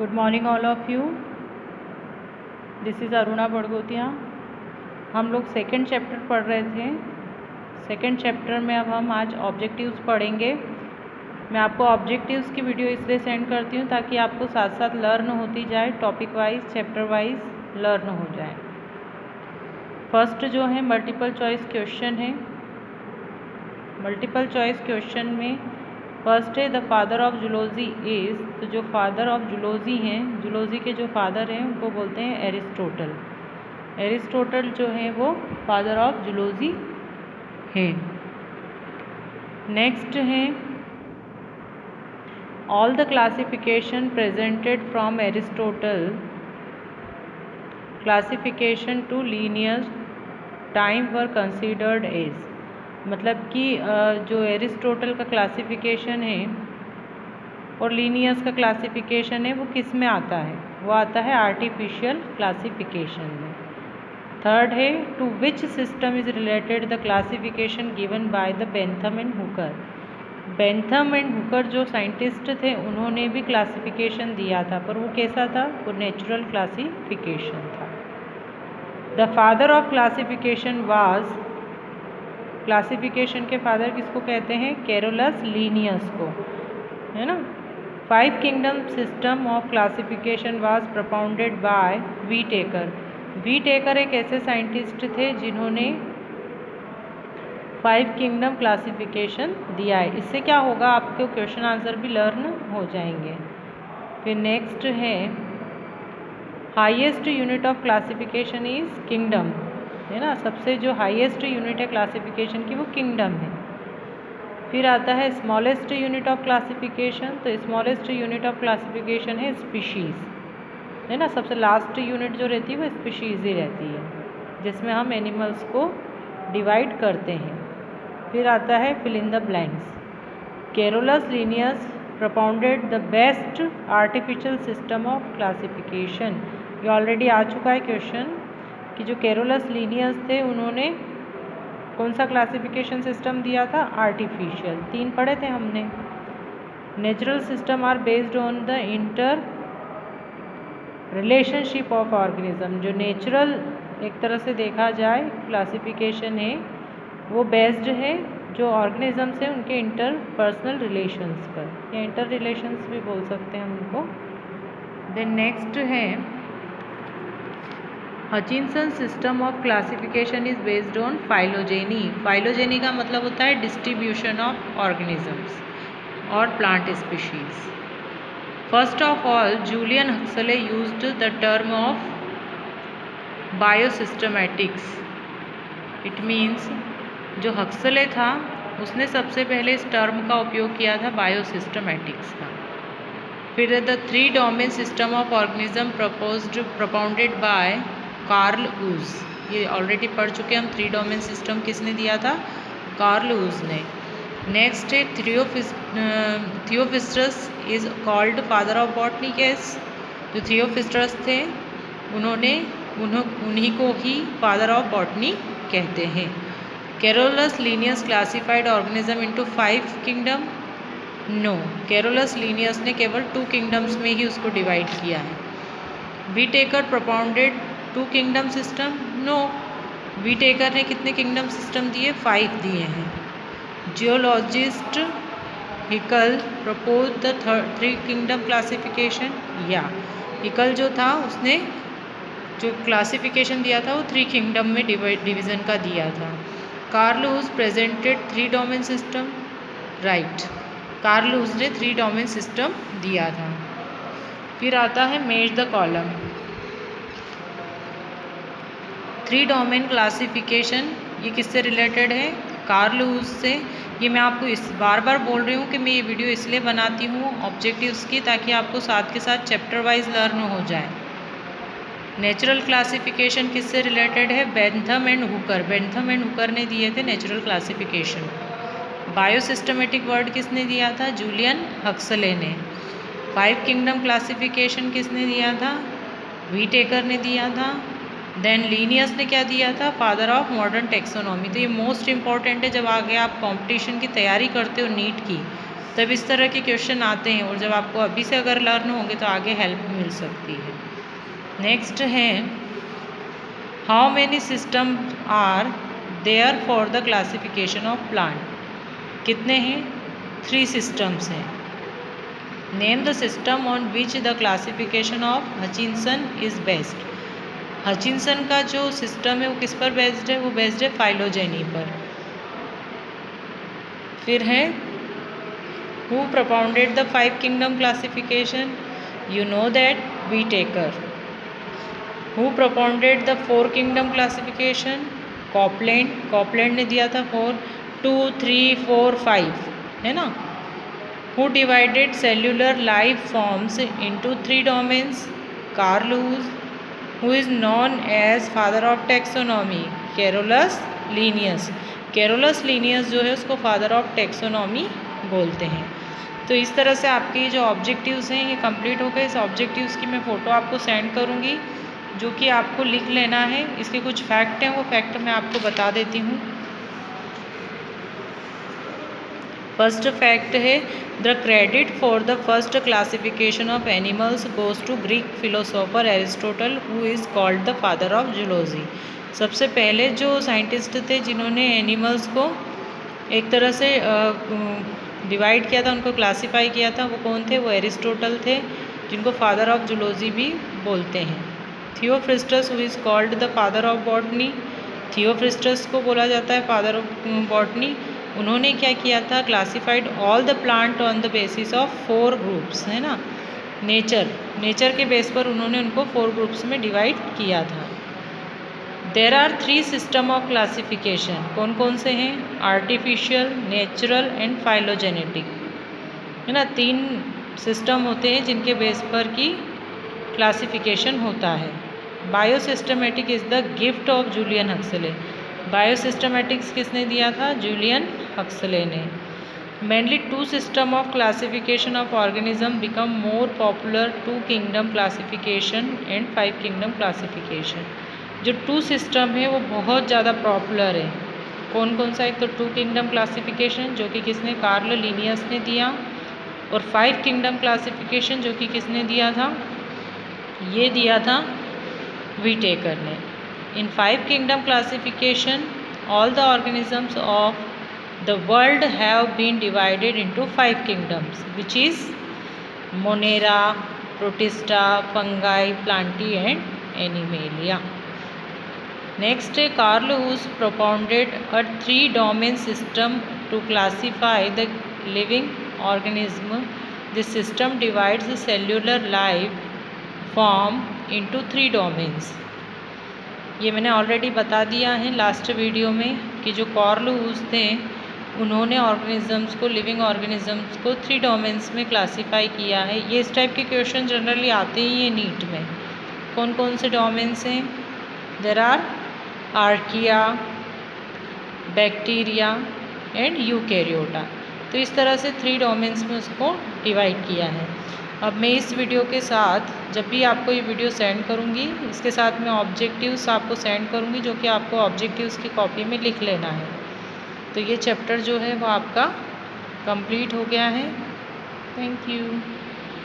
Good morning all of you. This is Aruna Badgotia. हम लोग second chapter पढ़ रहे थे। सेकेंड चैप्टर में अब हम आज ऑब्जेक्टिव्स पढ़ेंगे। मैं आपको ऑब्जेक्टिव्स की वीडियो इसलिए सेंड करती हूँ ताकि आपको साथ साथ लर्न होती जाए, topic wise chapter wise learn हो जाए। फर्स्ट जो है मल्टीपल चॉइस क्वेश्चन है। मल्टीपल चॉइस क्वेश्चन में फर्स्ट है the father of zoology is, तो जो फादर ऑफ जूलॉजी हैं, जूलॉजी के जो फादर हैं उनको बोलते हैं एरिस्टोटल। एरिस्टोटल जो है वो फादर ऑफ जूलॉजी हैं। नेक्स्ट है all the classification presented from Aristotle classification to Linnaeus time were considered as, मतलब कि जो एरिस्टोटल का क्लासिफिकेशन है और लीनियस का क्लासिफिकेशन है वो किस में आता है? वो आता है आर्टिफिशियल क्लासिफिकेशन में। थर्ड है to which system is related the classification given by the Bentham and Hooker. Bentham and Hooker जो साइंटिस्ट थे उन्होंने भी क्लासिफिकेशन दिया था, पर वो कैसा था? वो नेचुरल क्लासिफिकेशन था। The father of classification was, classification के फादर किसको कहते हैं? कैरोलस लीनियस को, है ना। 5 kingdom system of classification was propounded by Whittaker. Whittaker एक ऐसे साइंटिस्ट थे जिन्होंने 5 किंगडम क्लासिफिकेशन दिया है। इससे क्या होगा, आपके क्वेश्चन आंसर भी लर्न हो जाएंगे। फिर नेक्स्ट है highest unit of classification is kingdom, है ना। सबसे जो हाईएस्ट यूनिट है क्लासिफिकेशन की वो किंगडम है। फिर आता है स्मॉलेस्ट यूनिट ऑफ क्लासिफिकेशन, तो स्मॉलेस्ट यूनिट ऑफ क्लासिफिकेशन है स्पीशीज़, है ना। सबसे लास्ट यूनिट जो रहती है वो स्पीशीज़ ही रहती है, जिसमें हम एनिमल्स को डिवाइड करते हैं। फिर आता है fill in the blanks. Carolus Linnaeus propounded the best artificial system of classification. ये ऑलरेडी आ चुका है क्वेश्चन कि जो कैरोलस लीनियस थे उन्होंने कौन सा क्लासिफिकेशन सिस्टम दिया था? आर्टिफिशियल। 3 पढ़े थे हमने। Natural system are based on the inter relationship of organism. जो नेचुरल एक तरह से देखा जाए क्लासिफिकेशन है वो बेस्ड है जो ऑर्गेनिज्म से उनके इंटर पर्सनल रिलेशंस पर, या इंटर रिलेशंस भी बोल सकते हैं हम उनको। देन नेक्स्ट है Hutchinson system of classification is based on phylogeny. Phylogeny का मतलब होता है डिस्ट्रीब्यूशन ऑफ ऑर्गेनिजम्स और plant species. First of all Julian Huxley used the term of biosystematics. It means जो हक्सले था उसने सबसे पहले इस टर्म का उपयोग किया था बायोसिस्टमैटिक्स का। फिर the 3 domain system of organism propounded by Carl Woese. ये ऑलरेडी पढ़ चुके हम। 3 डोमेन सिस्टम किसने दिया था? कार्ल ऊज ने। नेक्स्ट है Theophrastus is called father of botany. केस जो थियोफिस्टस थे उन्हीं को ही फादर ऑफ बॉटनी कहते हैं। Carolus Linnaeus classified organism into 5 kingdom. No, Carolus Linnaeus ने केवल 2 किंगडम्स में ही उसको डिवाइड किया है। व्हीटेकर propounded 2 किंगडम सिस्टम। नो, व्हीटेकर ने कितने किंगडम सिस्टम दिए? 5 दिए हैं। Geologist Haeckel propose the 3 kingdom classification. या हिकल जो था उसने जो क्लासिफिकेशन दिया था वो 3 किंगडम में डिवीज़न का दिया था। Carl Woese presented 3 domain system. Right, Carl Woese ने 3 डोमेन सिस्टम दिया था। फिर आता है match the column. 3 domain classification ये किससे रिलेटेड है? कार्ल ऊज से। ये मैं आपको इस बार बार बोल रही हूँ कि मैं ये वीडियो इसलिए बनाती हूँ ऑब्जेक्टिव्स की, ताकि आपको साथ के साथ चैप्टर वाइज लर्न हो जाए। नेचुरल क्लासिफिकेशन किससे रिलेटेड है? Bentham and Hooker. Bentham and Hooker ने दिए थे नेचुरल क्लासिफिकेशन। बायोसिस्टमेटिक वर्ड किसने दिया था? जूलियन हक्सले ने। 5 किंगडम क्लासिफिकेशन किसने दिया था? व्हीटेकर ने दिया था। देन लीनियस ने क्या दिया था? Father of modern taxonomy. तो ये मोस्ट इंपॉर्टेंट है जब आगे आप कंपटीशन की तैयारी करते हो नीट की, तब इस तरह के क्वेश्चन आते हैं, और जब आपको अभी से अगर लर्न होंगे तो आगे हेल्प मिल सकती है। नेक्स्ट है, how many system are there for the classification of plant. कितने हैं? 3 सिस्टम्स हैं। Name the system on which the classification of Hutchinson is based. Hutchinson का जो सिस्टम है वो किस पर बेस्ड है? वो बेस्ड है फाइलोजेनी पर। फिर है, who propounded the 5 kingdom classification? You know that, Whitaker. Who propounded the 4 kingdom classification? Copland. Copland ने दिया था 4, 2, 3, 4, 5, है ना। Who divided cellular life forms into 3 domains? Carl Lewis. Who is known as father of taxonomy? Carolus Linnaeus. Carolus Linnaeus जो है उसको father of taxonomy बोलते हैं। तो इस तरह से आपके जो ऑब्जेक्टिव्स हैं ये कंप्लीट हो गए। इस ऑब्जेक्टिव्स की मैं फ़ोटो आपको सेंड करूँगी, जो कि आपको लिख लेना है। इसके कुछ फैक्ट हैं, वो फैक्ट मैं आपको बता देती हूँ। फर्स्ट फैक्ट है, the credit for the first classification of animals goes to Greek philosopher Aristotle, who is called the father of zoology. सबसे पहले जो साइंटिस्ट थे जिन्होंने एनिमल्स को एक तरह से डिवाइड किया था, उनको क्लासीफाई किया था, वो कौन थे? वो एरिस्टोटल थे, जिनको फादर ऑफ जूलॉजी भी बोलते हैं। Theophrastus, who is called the father of botany. Theophrastus को बोला जाता है फादर ऑफ बॉटनी। उन्होंने क्या किया था? Classified all the plant on the basis of 4 groups, है ना। नेचर के बेस पर उन्होंने उनको 4 ग्रुप्स में डिवाइड किया था। There are 3 system of classification. कौन कौन से हैं? आर्टिफिशियल, नेचुरल एंड फाइलोजेनेटिक, है ना। 3 सिस्टम होते हैं जिनके बेस पर की क्लासिफिकेशन होता है। Biosystematic is the gift of Julian Huxley. Biosystematics किसने दिया था? जूलियन हक्सले ने। Mainly 2 system of classification of organism become more popular, 2 kingdom classification and 5 kingdom classification. जो 2 सिस्टम है वो बहुत ज़्यादा पॉपुलर है। कौन कौन सा? एक तो 2 किंगडम क्लासिफिकेशन जो कि किसने? कार्ल लीनियस ने दिया, और 5 किंगडम क्लासिफिकेशन जो कि किसने दिया था? ये दिया था व्हीटेकर ने। इन 5 kingdom classification all the organisms of the world have been divided into 5 kingdoms, which is Monera, Protista, Fungi, Plantae and Animalia. Next, Carl Lewis propounded a 3-domain system to classify the living organism. This system divides the cellular life form into 3 domains. ये मैंने already बता दिया है last video में कि जो Karl Lewis थे उन्होंने ऑर्गेनिजम्स को, लिविंग ऑर्गेनिजम्स को 3 डोमेन्स में क्लासीफाई किया है। ये इस टाइप के क्वेश्चन जनरली आते ही हैं नीट में। कौन कौन से डोमेन्स हैं? There are archaea, bacteria and eukaryota. तो इस तरह से 3 डोमेन्स में उसको डिवाइड किया है। अब मैं इस वीडियो के साथ, जब भी आपको ये वीडियो सेंड करूँगी, इसके साथ मैं ऑब्जेक्टिव्स आपको सेंड करूँगी, जो कि आपको ऑब्जेक्टिव्स की कॉपी में लिख लेना है। तो ये चैप्टर जो है वो आपका कंप्लीट हो गया है। Thank you.